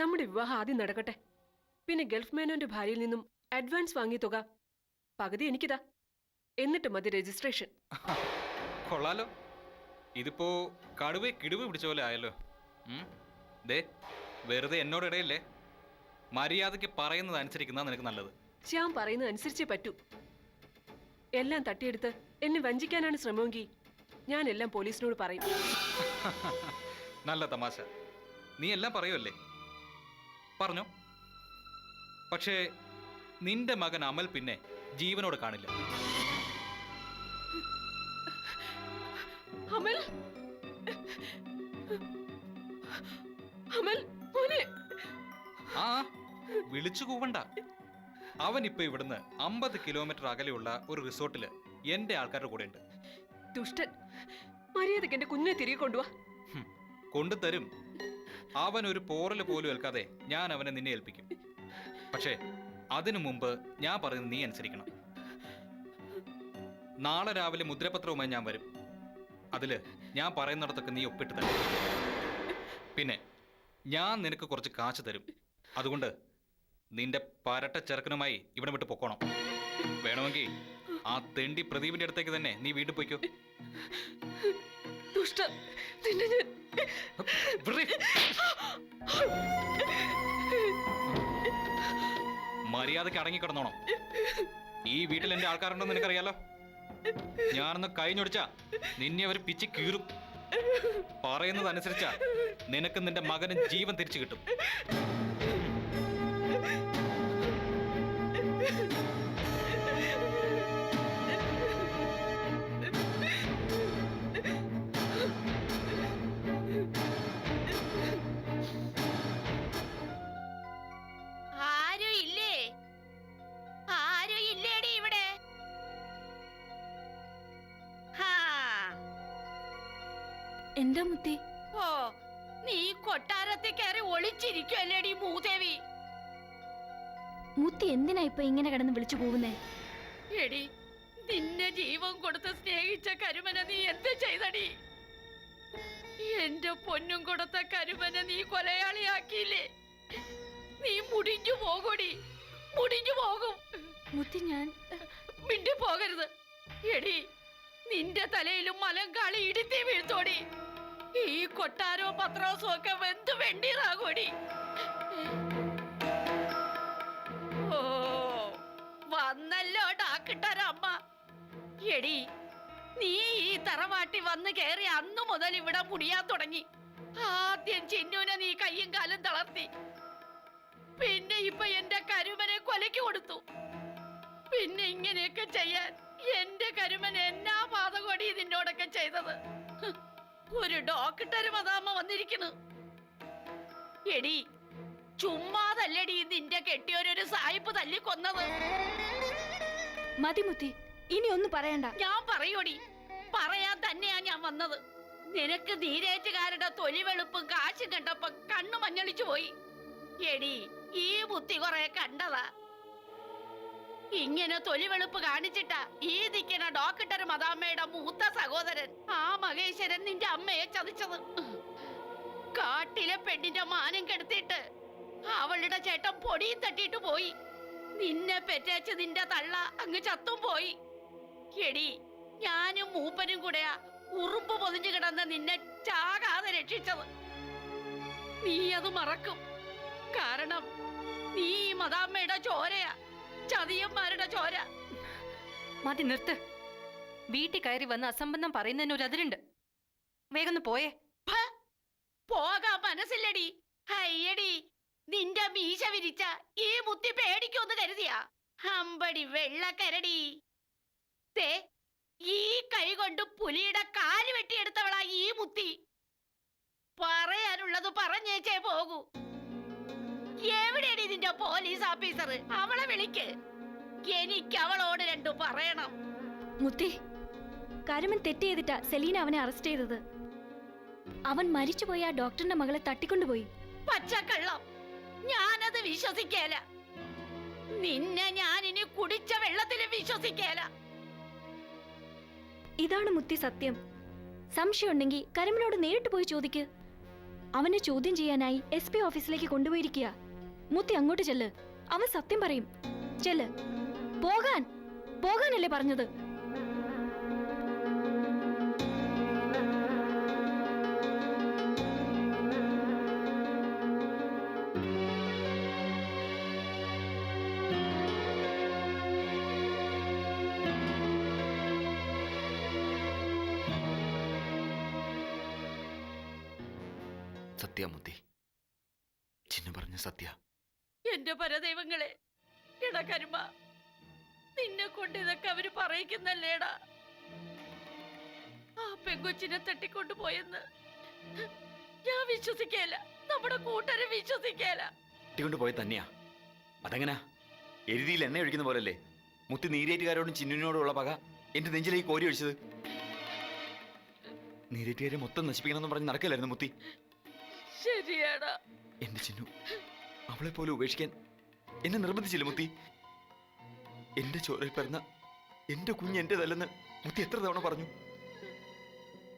നമ്മുടെ വിവാഹം ആദ്യം നടക്കട്ടെ. പിന്നെ ഗൾഫ് മേനോന്റെ ഭാര്യയിൽ നിന്നും അഡ്വാൻസ് വാങ്ങിയ തുക പകുതി എനിക്കിതാ. എന്നിട്ട് മതി രജിസ്ട്രേഷൻ. കൊള്ളാലോ. ഇതിപ്പോ കടുവെ കിടുവ് പിടിച്ച പോലെ ആയല്ലോ. ദേ, വെറുതെ എന്നോടിടയല്ലേ. മര്യാദയ്ക്ക് പറയുന്നത് അനുസരിക്കുന്ന നിനക്ക് നല്ലത്. ശ്യാം പറയുന്നത് അനുസരിച്ചേ പറ്റൂ. എല്ലാം തട്ടിയെടുത്ത് എന്നെ വഞ്ചിക്കാനാണ് ശ്രമമെങ്കിൽ ഞാൻ എല്ലാം പോലീസിനോട് പറയും. നല്ല തമാശ. നീ എല്ലാം പറയുമല്ലേ? പറഞ്ഞോ. പക്ഷേ നിന്റെ മകൻ അമൽ പിന്നെ ജീവനോട് കാണില്ല. അമൽ, അമൽ മോനെ. ആ, വിളിച്ചു കൂവണ്ട. അവൻ ഇപ്പൊ ഇവിടുന്ന് 50 കിലോമീറ്റർ അകലെയുള്ള ഒരു റിസോർട്ടില് എന്റെ ആൾക്കാരുടെ കൂടെ ഉണ്ട്. ദുഷ്ടൻ. മര്യാദയ്ക്ക് എന്റെ കുഞ്ഞിനെ തിരികെ കൊണ്ടുവാ. കൊണ്ടുതരും. അവൻ ഒരു പോറല് പോലും ഏൽക്കാതെ ഞാൻ അവനെ നിന്നെ ഏൽപ്പിക്കും. പക്ഷേ അതിനു മുമ്പ് ഞാൻ പറയുന്നത് നീ അനുസരിക്കണം. നാളെ രാവിലെ മുദ്രപത്രവുമായി ഞാൻ വരും. അതില് ഞാൻ പറയുന്നിടത്തൊക്കെ നീ ഒപ്പിട്ട് തരും. പിന്നെ ഞാൻ നിനക്ക് കുറച്ച് കാശ് തരും. അതുകൊണ്ട് നിന്റെ പരട്ട ചെറുക്കനുമായി ഇവിടെ വിട്ട് പൊക്കോണം. വേണമെങ്കിൽ ആ തെണ്ടി പ്രദീപിന്റെ അടുത്തേക്ക് തന്നെ നീ വീട്ടിൽ പോയിക്കോ. മര്യാദക്ക് അടങ്ങിക്കിടന്നോണം. ഈ വീട്ടിൽ എന്റെ ആൾക്കാരുണ്ടെന്ന് നിനക്കറിയാലോ. ഞാനൊന്ന് കഴിഞ്ഞൊടിച്ചാ നിന്നെ അവർ പിച്ച് കീറും. പറയുന്നത് അനുസരിച്ചാ നിനക്ക് നിന്റെ മകന് ജീവൻ തിരിച്ചു കിട്ടും. എന്താ മുത്തി? ഓ, നീ കൊട്ടാരത്തിൽ കയറി ഒളിച്ചിരിക്കുവല്ലേടി മൂദേവി. മുത്തി എന്തിനാ ഇപ്പൊ ഇങ്ങനെ കിടന്ന് വിളിച്ചു പോകുന്നേ? എടി, നിന്നെ ജീവൻ കൊടുത്ത് സ്നേഹിച്ച കരുമന നീ എന്ത് ചെയ്തടി? എന്റെ പൊന്നും കൊടുത്ത കരുമന നീ കൊലയാളിയാക്കിയില്ലേ? നീ മുടിഞ്ഞു പോകൂടി, മുടിഞ്ഞു പോകും. മുത്തി, ഞാൻ മിണ്ടി പോകരുത്. എടി, നിന്റെ തലയിലും മലങ്കാളി ഇടിത്തി വീഴ്ത്തോടി. ഈ കൊട്ടാരവും പത്രോസും ഒക്കെ വെന്ത് വെണ്ടീറാകൂടി. ഓ, വന്നല്ലോ ഡാക്കിട്ടരമ്മ. എടി, നീ ഈ തറവാട്ടി വന്ന് കയറി അന്നു മുതൽ ഇവിടെ മുടിയാൻ തുടങ്ങി. ആദ്യം ചിന്നുനെ നീ കയ്യും കാലും തളർത്തി. പിന്നെ ഇപ്പൊ എന്റെ കരുമനെ കൊലയ്ക്ക് കൊടുത്തു. പിന്നെ ഇങ്ങനെയൊക്കെ ചെയ്യാൻ എന്റെ കരുമൻ എന്നാ പാതകൊടി നിന്നോടൊക്കെ ചെയ്തത്? ഒരു ഡോക്ടർ മതാമ്മ വന്നിരിക്കുന്നു. എടി, ചുമ്മാതല്ലടി നിന്റെ കെട്ടിയൊരു സായിപ്പ് തല്ലിക്കൊന്നത്. മതി മുത്തി, ഇനി ഒന്നും പറയണ്ട. ഞാൻ പറയൂടി, പറയാൻ തന്നെയാ ഞാൻ വന്നത്. നിനക്ക് നീരേറ്റുകാരുടെ തൊലി വെളുപ്പും കാശും കണ്ടപ്പോ കണ്ണു മഞ്ഞളിച്ചു പോയി. എടി, ഈ ബുദ്ധി കുറെ കണ്ടതാ. ഇങ്ങനെ തൊലിവെളുപ്പ് കാണിച്ചിട്ടാ ഈ ദിക്കണ ഡോക്ടർ മദാമ്മയുടെ മൂത്ത സഹോദരൻ ആ മഹേശ്വരൻ നിന്റെ അമ്മയെ ചതിച്ചത്. കാട്ടിലെ പെണ്ണിന്റെ മാനം കെടുത്തിട്ട് അവളുടെ ചേട്ടൻ പൊടിയും തട്ടിയിട്ട് പോയി. നിന്നെ പെറ്റേച്ച് നിന്റെ തള്ള അങ്ങ് ചത്തും പോയി. എടി, ഞാനും മൂപ്പനും കൂടെയാ ഉറുമ്പ് പൊതിഞ്ഞു കിടന്ന് നിന്നെ ചാകാതെ രക്ഷിച്ചത്. നീ അത് മറക്കും. കാരണം നീ മദാമ്മയുടെ ചോരയാ, ചതിയന്മാരുടെ ചോര. മതി, നിർത്ത്. വീട്ടിൽ കയറി വന്ന് അസംബന്ധം പറയുന്നതിന് ഒരു അതിരുണ്ട്. വേഗം പോയേ. പോകാൻ മനസ്സില്ലടി. അയ്യടി, നിന്റെ മീശ വിരിച്ച ഈ മുത്തി പേടിക്കൊന്ന് കരുതിയാ? അമ്പടി വെള്ളക്കരടി. തേ, ഈ കൈ കൊണ്ട് പുലിയുടെ കാല് വെട്ടിയെടുത്തവളാ ഈ മുത്തി. പറയാനുള്ളത് പറഞ്ഞേച്ചേ പോകൂ. എവിടെയാണ് നിന്റെ പോലീസ് ഓഫീസർ? അവളെ വിളിക്ക്. എനിക്ക് അവളോട് രണ്ടു പറയണം. മുത്തി, കരുമൻ തെറ്റ് ചെയ്തിട്ടാ സെലീന അവനെ അറസ്റ്റ് ചെയ്തത്. അവൻ മരിച്ചുപോയി ആ ഡോക്ടറിന്റെ മകളെ തട്ടിക്കൊണ്ടുപോയി. പച്ചക്കള്ളം. ഞാനത് വിശ്വസിക്കേല. നിന്നെ ഞാൻ ഇനി കുടിച്ച വെള്ളത്തിലും വിശ്വസിക്കേല. ഇതാണ് മുത്തി സത്യം. സംശയം ഉണ്ടെങ്കിൽ കരുമനോട് നേരിട്ട് പോയി ചോദിക്ക്. അവനെ ചോദ്യം ചെയ്യാനായി SP ഓഫീസിലേക്ക് കൊണ്ടുപോയിരിക്കുക. മുത്തി അങ്ങോട്ട് ചെല്ല്, അവൻ സത്യം പറയും. ചെല്ല്. പോകാൻ പോകാനല്ലേ പറഞ്ഞത്? സത്യ മുത്തി, ചിന്നു പറഞ്ഞ സത്യ. എന്റെ പരദൈവങ്ങളെ, എടാ കരുമ, നിന്നെ കൊണ്ട് ഇതൊക്കെ അവര് പറയിക്കുന്നല്ലേടാ. ആ പെങ്കൊച്ചിനെ തട്ടിക്കൊണ്ടുപോയെന്ന് ഞാൻ വിശ്വസിക്കേല, നമ്മുടെ കൂട്ടരെ വിശ്വസിക്കേല. തട്ടിക്കൊണ്ട് പോയത് തന്നെയാ. അതെങ്ങനാ? എരുതിയിൽ എണ്ണ ഒഴിക്കുന്ന പോലല്ലേ മുത്തി നീരേറ്റുകാരോടും ചിന്നുവിനോടും ഉള്ള പക എന്റെ നെഞ്ചിലേക്ക് കോരി ഒഴിച്ചത്. നീരേറ്റുകാരെ മൊത്തം നശിപ്പിക്കണമെന്ന് പറഞ്ഞ് നടക്കലായിരുന്നു മുത്തി. ശരിയാടാ. എന്റെ ചിന്നു അവളെ പോലെ ഉപേക്ഷിക്കാൻ എന്നെ നിർബന്ധിച്ചില്ല മുത്തി. എന്റെ ചോരയിൽ പിറന്ന എന്റെ കുഞ്ഞ് എന്റേതല്ലെന്ന് മുത്തി എത്ര തവണ പറഞ്ഞു.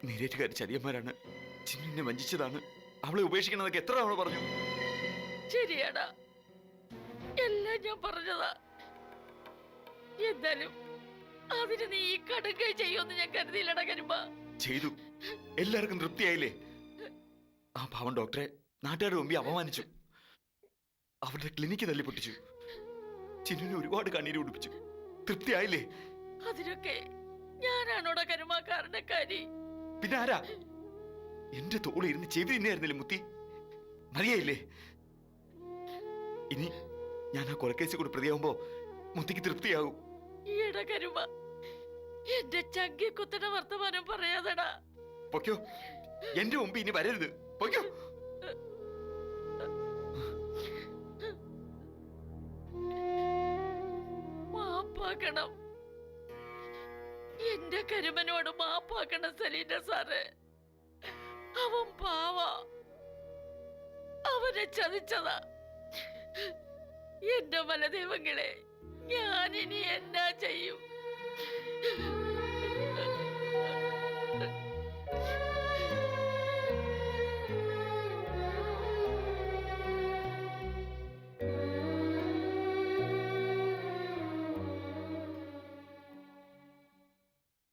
നീരേറ്റുകാർ ചതിയന്മാരാണ്, ചിന്നുവിനെ വഞ്ചിച്ചതാണ്, അവളെ ഉപേക്ഷിക്കണമെന്നൊക്കെ എത്ര തവണ പറഞ്ഞു. ശരിയാടാ, എല്ലാം ഞാൻ പറഞ്ഞതാ. എന്നാലും അതിന് നീ ഈ കടുകൈ ചെയ്യുമെന്ന് ഞാൻ കരുതിയില്ലടാ കരുമ. ചെയ്തു. എല്ലാവർക്കും തൃപ്തിയായില്ലേ? ആ പാവം ഡോക്ടറെ നാട്ടുകാരുടെ മുമ്പിൽ അപമാനിച്ചു, അവരുടെ ക്ലിനിക്ക് തല്ലി പൊട്ടിച്ചു, ചിന്നുവിനെ ഒരുപാട് കണ്ണീര് കുടിപ്പിച്ചു. തൃപ്തിയായില്ലേ? അതിനൊക്കെ ഞാനാണോടാ കരുമ കാരണക്കാരി? പിന്നെ ആരാ? എന്റെ തോളിൽ ഇരുന്ന് ചെവി തിന്നായിരുന്നില്ലേ മുത്തി? മതിയായില്ലേ? ഇനി ഞാൻ ആ കൊലക്കേസിൽ കൂടി പ്രതിയാവുമ്പോ മുത്തിക്ക് തൃപ്തിയാകും. ഈയിടെ കരുമ, എന്റെ ചങ്കി കുത്തണ വർത്തമാനം പറയാതെടാ. പൊക്കോ, എന്റെ മുമ്പ് ഇനി വരരുത്. പൊക്കോ. മാപ്പാക്കണം, എന്റെ കരുമനോട് മാപ്പാക്കണം സലീന സാറ്. അവൻ പാവ, അവനെ ചതിച്ചതാ. എന്റെ മലദൈവങ്ങളെ, ഞാനിനി എന്നാ ചെയ്യും?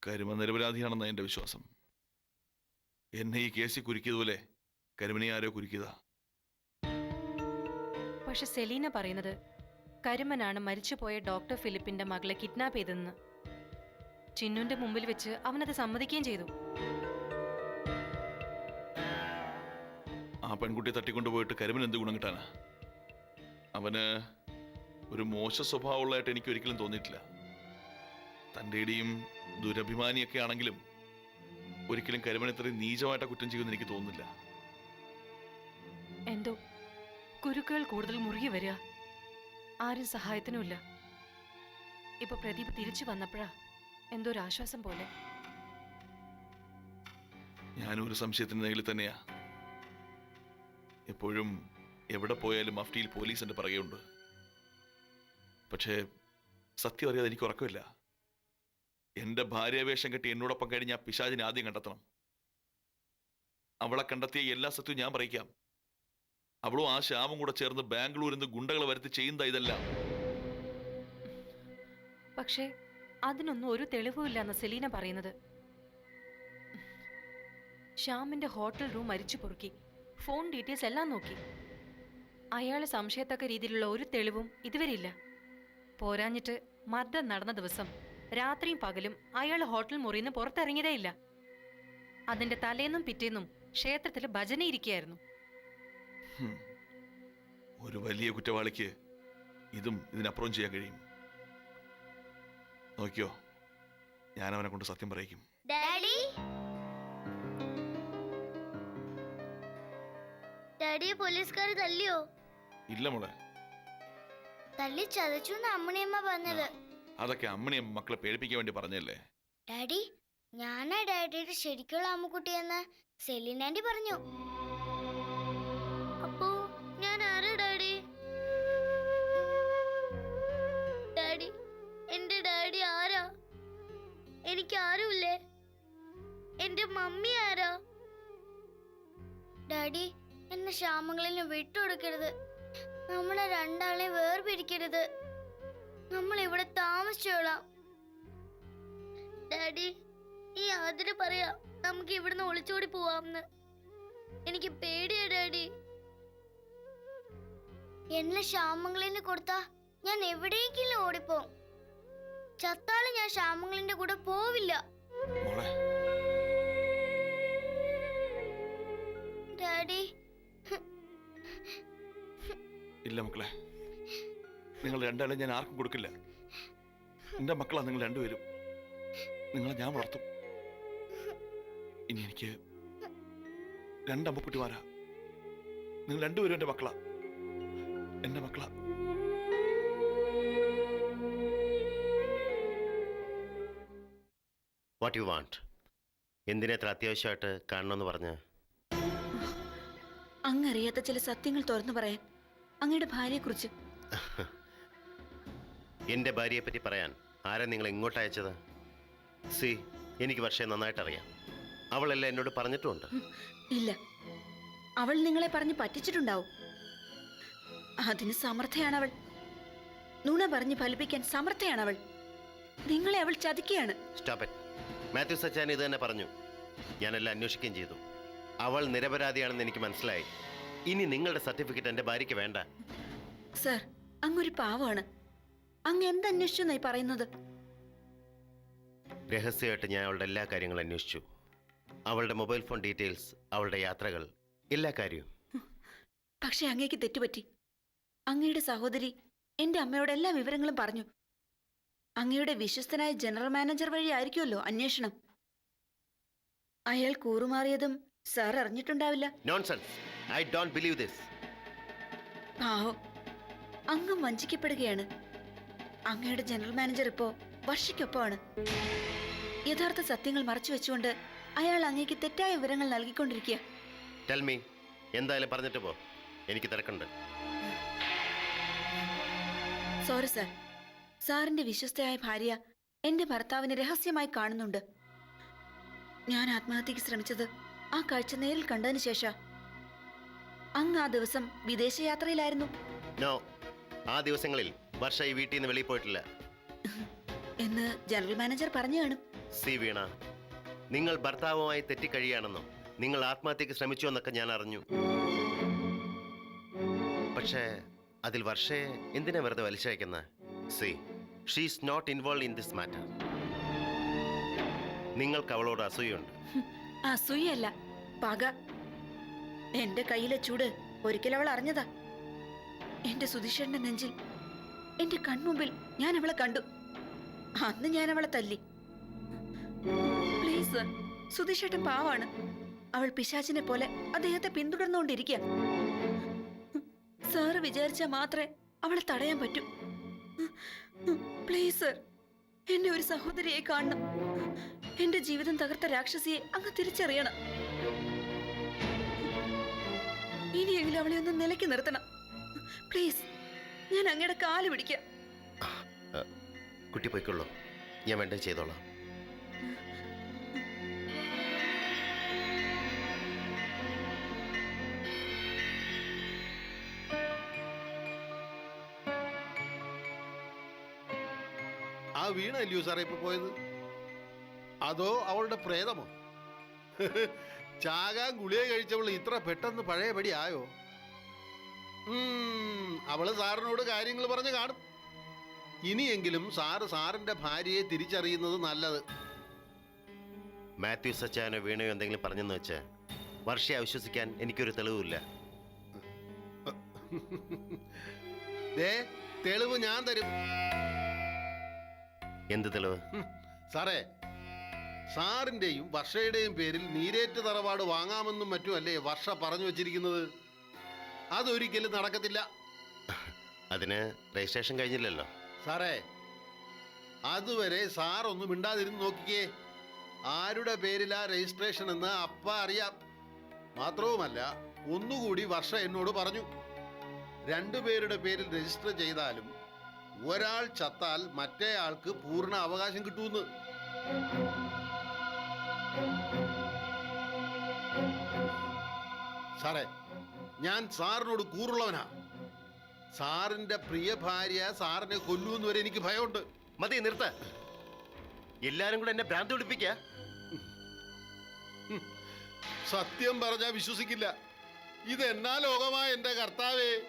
കരുമ നിരപരാധിയാണെന്ന എന്റെ വിശ്വാസം. എന്നെ ഈ കേസിൽ കുരുക്കിയതുപോലെ കരുമനെ ആരോ കുരുക്കിയതാ. പക്ഷെ സെലീന പറയുന്നത് കരുമനാണ് മരിച്ചുപോയ ഡോക്ടർ ഫിലിപ്പിന്റെ മകളെ കിഡ്നാപ്പ് ചെയ്തെന്ന്. ചിന്നുവിന്റെ മുമ്പിൽ വെച്ച് അവനത് സമ്മതിക്കുകയും ചെയ്തു. ആ പെൺകുട്ടിയെ തട്ടിക്കൊണ്ടുപോയിട്ട് കരുമൻ എന്ത് ഗുണം കിട്ടാനാ? അവന് ഒരു മോശ സ്വഭാവമുള്ളതായിട്ട് എനിക്ക് ഒരിക്കലും തോന്നിയിട്ടില്ല. തൻ്റെ ഇടിയും ദുരഭിമാനിയൊക്കെ ആണെങ്കിലും ഒരിക്കലും കരുമൻ ഇത്രയും നീചമായിട്ട് കുറ്റം ചെയ്യുമെന്ന് എനിക്ക് തോന്നുന്നില്ല. എന്തോ കുരുക്കുകൾ കൂടുതൽ മുറുകി വരിക. ആരും സഹായത്തിനുമില്ല. ഇപ്പൊ പ്രദീപ് തിരിച്ചു വന്നപ്പോഴാ എന്തോ ഒരു ആശ്വാസം പോലെ. ഞാനൊരു സംശയത്തിന് നേരിൽ തന്നെയാ. എപ്പോഴും എവിടെ പോയാലും മഫ്റ്റിയിൽ പോലീസ് എൻ്റെ പിറകെയുണ്ട്. പക്ഷേ സത്യം അറിയാതെ എനിക്ക് ഉറക്കമില്ല. എൻ്റെ ഭാര്യാവേഷം കെട്ടി എന്നോടൊപ്പം കഴിഞ്ഞ ആ പിശാചിനെ ആദ്യം കണ്ടെത്തണം. അവളെ കണ്ടെത്തിയ എല്ലാ സത്യവും ഞാൻ പറയിക്കാം. അവളും ആ ശ്യാമും കൂടെ ചേർന്ന് ബാംഗ്ലൂരിൽ നിന്ന് ഗുണ്ടകളെ വരുത്തി ചെയ്യുന്ന ഇതെല്ലാം. പക്ഷേ അതിനൊന്നും ഒരു തെളിവുമില്ല എന്ന് സെലീന പറയുന്നത്. ശ്യാമിന്റെ ഹോട്ടൽ റൂം മരിച്ചു പൊറുക്കി, ഫോൺ ഡീറ്റെയിൽസ് എല്ലാം നോക്കി. അയാളെ സംശയത്തക്ക രീതിയിലുള്ള ഒരു തെളിവും ഇതുവരെ ഇല്ല. പോരാഞ്ഞിട്ട് മർദ്ദം നടന്ന ദിവസം രാത്രിയും പകലും അയാൾ ഹോട്ടൽ മുറിയിൽ നിന്ന് പുറത്തിറങ്ങിയതേ ഇല്ല. അതിന്റെ തലേന്നും പിറ്റേന്നും ക്ഷേത്രത്തിൽ ഭജന ഇരിക്കുകയായിരുന്നു. ഒരു വലിയ കുറ്റവാളിക്ക് ഇതും ഇതിനപ്പുറം ചെയ്യാൻ കഴിയും. നോക്കിയോ, ഞാൻ അവനെ കൊണ്ട് സത്യം പറയിക്കും. ഡാഡി, ഡാഡിയെ പോലീസുകാർ തല്ലിയോ? ഇല്ല മോളെ, തല്ലി ചതച്ചു അമ്മണിയമ്മ പറഞ്ഞത്. അതൊക്കെ അമ്മണിയും മക്കളെ പേടിപ്പിക്കാൻ വേണ്ടി പറഞ്ഞല്ലേ. ഡാഡി, ഞാനാ ഡാഡിയുടെ ശരിക്കുള്ള അമ്മുക്കുട്ടിയെന്ന് സെലീന ആന്റി പറഞ്ഞു. അപ്പോ ഞാൻ ആരാ ഡാഡി? ഡാഡി, എന്റെ ഡാഡി ആരാ? എനിക്ക് ആരുമില്ലേ? എന്റെ മമ്മി ആരാ? ഡാഡി, എന്നെ ശ്യാമങ്ങളിനെ വിട്ടുകൊടുക്കരുത്. നമ്മളെ രണ്ടാളെ വേർപിരിക്കരുത്. നമ്മൾ ഇവിടെ താമസിച്ചോളാം. ഡാഡി, ഈ ആതിര പറയാ നമുക്ക് ഇവിടുന്ന് ഒളിച്ചോടി പോവാമെന്ന്. എനിക്ക് പേടിയാ ഡാഡി. എന്നെ ശ്യാമങ്ങളിന് കൊടുത്താ ഞാൻ എവിടേക്കെങ്കിലും ഓടിപ്പോവും. ചത്താലും ഞാൻ ശ്യാമങ്ങളിന്റെ കൂടെ പോവില്ല. മോളെ, ഡാഡി, ഇല്ല മക്കളെ, നിങ്ങൾ രണ്ടാളും ഞാൻ ആർക്കും കൊടുക്കില്ല. എന്റെ മക്കളാ നിങ്ങൾ രണ്ടുപേരും. നിങ്ങളെ ഞാൻ വളർത്തും. ഇനി എനിക്ക് രണ്ടമ്മക്കുട്ടിമാരാ. നിങ്ങൾ രണ്ടുപേരും എന്റെ മക്കളാ, എന്റെ മക്കളാ. What you want? എന്തിനെത്ര അത്യാവശ്യമായിട്ട് കാണണമെന്ന് പറഞ്ഞ്? അങ്ങറിയാത്ത ചില സത്യങ്ങൾ തുറന്നു പറയാൻ, അങ്ങയുടെ ഭാര്യയെക്കുറിച്ച്. എൻ്റെ ഭാര്യയെപ്പറ്റി പറയാൻ ആരാ നിങ്ങൾ ഇങ്ങോട്ട് അയച്ചത്? സി, എനിക്ക് വർഷയെ നന്നായിട്ടറിയാം. അവളെല്ലാം എന്നോട് പറഞ്ഞിട്ടുമുണ്ട്. ഇല്ല, അവൾ നിങ്ങളെ പറഞ്ഞ് പറ്റിച്ചിട്ടുണ്ടാവും. അതിന് സമർത്ഥയാണവൾ. നുണ പറഞ്ഞ് ഫലിപ്പിക്കാൻ സമർത്ഥയാണവൾ. നിങ്ങളെ അവൾ ചതിക്കുകയാണ്. Stop it. മാത്യു സച്ചാൻ ഇത് തന്നെ പറഞ്ഞു. ഞാനെല്ലാം അന്വേഷിക്കുകയും ചെയ്തു. അവൾ നിരപരാധിയാണെന്ന് എനിക്ക് മനസ്സിലായി. ഇനി നിങ്ങളുടെ സർട്ടിഫിക്കറ്റ് എൻ്റെ ഭാര്യയ്ക്ക് വേണ്ട. സർ, അങ്ങൊരു പാവമാണ്. അങ്ങ് എന്തന്വേഷിച്ചെന്നായി പറയുന്നത്? രഹസ്യമായിട്ട് ഞാൻ അവളുടെ എല്ലാ കാര്യങ്ങളും അന്വേഷിച്ചു. അവളുടെ മൊബൈൽ ഫോൺ ഡീറ്റെയിൽസ്, അവളുടെ യാത്രകൾ, എല്ലാ കാര്യവും. പക്ഷെ അങ്ങേക്ക് തെറ്റുപറ്റി. അങ്ങയുടെ സഹോദരി എൻ്റെ അമ്മയോട് എല്ലാ വിവരങ്ങളും പറഞ്ഞു. അങ്ങയുടെ വിശ്വസ്തനായ ജനറൽ മാനേജർ വഴി ആയിരിക്കുമല്ലോ അന്വേഷണം. അയാൾ കൂറുമാറിയതും സാർ അറിഞ്ഞിട്ടുണ്ടാവില്ല. Nonsense. I don't believe this. പാവം, അങ്ങ് വഞ്ചിക്കപ്പെടുകയാണ്. അങ്ങയുടെ ജനറൽ മാനേജർ ഇപ്പോ വർഷയ്ക്കൊപ്പമാണ്. യഥാർത്ഥ സത്യങ്ങൾ മറച്ചു വെച്ചുകൊണ്ട് അയാൾ അങ്ങേക്ക് തെറ്റായ വിവരങ്ങൾ നൽകിക്കൊണ്ടിരിക്കുക. ടെൽ മീ, എന്തായാലും പറഞ്ഞിട്ട് പോ. എനിക്ക് തിരക്കുണ്ട്. Sorry sir. സാറിന്റെ വിശ്വസ്തയായ ഭാര്യ എന്റെ ഭർത്താവിനെ രഹസ്യമായി കാണുന്നുണ്ട്. ഞാൻ ആത്മഹത്യക്ക് ശ്രമിച്ചത് ആ കാഴ്ച നേരിൽ കണ്ടതിന് ശേഷം. അങ്ങ് ആ ദിവസം വിദേശയാത്രയിലായിരുന്നു. നോ, ആ ദിവസങ്ങളിൽ വർഷ ഈ വീട്ടിൽ നിന്ന് വെളിയിൽ പോയിട്ടില്ല എന്ന് ജനറൽ മാനേജർ പറഞ്ഞു കാണും. സി വീണ, നിങ്ങൾ ഭർത്താവുമായി തെറ്റിക്കഴിയാണെന്നോ നിങ്ങൾ ആത്മഹത്യക്ക് ശ്രമിച്ചു എന്നൊക്കെ ഞാൻ അറിഞ്ഞു. പക്ഷേ അതിൽ വർഷയെ എന്തിനാ വെറുതെ വലിച്ചയക്കുന്ന? See, she's not involve in this matter. നിങ്ങൾക്ക് അവളോട് അസൂയുണ്ട്. അസൂയല്ല, പക. എന്റെ കയ്യിലെ ചൂട് ഒരിക്കൽ അവൾ അറിഞ്ഞതാ. എന്റെ സുധീഷന്റെ നെഞ്ചിൽ, എന്റെ കൺമുമ്പിൽ ഞാൻ അവളെ കണ്ടു. അന്ന് ഞാൻ അവളെ തല്ലി. പ്ലീസ് സർ, സുധീഷേട്ടൻ പാവാണ്. അവൾ പിശാചിനെ പോലെ അദ്ദേഹത്തെ പിന്തുടർന്നുകൊണ്ടിരിക്കുക. സാറ് വിചാരിച്ചാൽ മാത്രമേ അവളെ തടയാൻ പറ്റൂ. പ്ലീസ് സർ, എന്നെ ഒരു സഹോദരിയെ കാണണം. എന്റെ ജീവിതം തകർത്ത രാക്ഷസിയെ അങ്ങ് തിരിച്ചറിയണം. ഇനിയെങ്കിലും അവളെ ഒന്ന് നിലയ്ക്ക് നിർത്തണം. പ്ലീസ്, ഞാൻ അങ്ങയുടെ കാല് പിടിക്കാം. കുട്ടി പോയിക്കൊള്ളൂ, ഞാൻ വേണ്ടത് ചെയ്തോളാം. ആ വീണ അല്ലയോ സാറേ ഇപ്പൊ പോയത്? അതോ അവളുടെ പ്രേതമോ? ചാകാൻ ഗുളിക കഴിച്ചവൾ ഇത്ര പെട്ടെന്ന് പഴയപടി ആയോ? അവള് സാറിനോട് കാര്യങ്ങൾ പറഞ്ഞ് കാണും. ഇനിയെങ്കിലും സാറിന്റെ ഭാര്യയെ തിരിച്ചറിയുന്നത് നല്ലത്. മാത്യു സച്ചാനോ വീണയോ എന്തെങ്കിലും പറഞ്ഞെന്ന് വെച്ച് വർഷയെ അവിശ്വസിക്കാൻ എനിക്കൊരു തെളിവില്ല. തെളിവ് ഞാൻ തരും. എന്ത് തെളിവ്? സാറേ, സാറിന്റെയും വർഷയുടെയും പേരിൽ നീരേറ്റ് തറവാട് വാങ്ങാമെന്നും മറ്റുമല്ലേ വർഷ പറഞ്ഞു വെച്ചിരിക്കുന്നത്? അതൊരിക്കലും നടക്കത്തില്ല. അതിന് രജിസ്ട്രേഷൻ കഴിഞ്ഞില്ലല്ലോ സാറേ. അതുവരെ സാർ ഒന്നും മിണ്ടാതിരുന്ന് നോക്കിക്കേ. ആരുടെ പേരിലാ രജിസ്ട്രേഷൻ എന്ന് അപ്പ അറിയാം. മാത്രവുമല്ല, ഒന്നുകൂടി വർഷ എന്നോട് പറഞ്ഞു, രണ്ടുപേരുടെ പേരിൽ രജിസ്റ്റർ ചെയ്താലും ഒരാൾ ചത്താൽ മറ്റേ ആൾക്ക് പൂർണ്ണ അവകാശം കിട്ടുമെന്ന്. സാറേ, ഞാൻ സാറിനോട് കൂറുള്ളവനാ. സാറിന്റെ പ്രിയ ഭാര്യ സാറിനെ കൊല്ലുമെന്ന് വരെ എനിക്ക് ഭയമുണ്ട്. മതി, നിർത്ത. എല്ലാരും കൂടെ എന്നെ ഭ്രാന്ത് പിടിപ്പിക്കുക. സത്യം പറഞ്ഞാൽ വിശ്വസിക്കില്ല. ഇതെന്നാ ലോകമായ എന്റെ കർത്താവേ.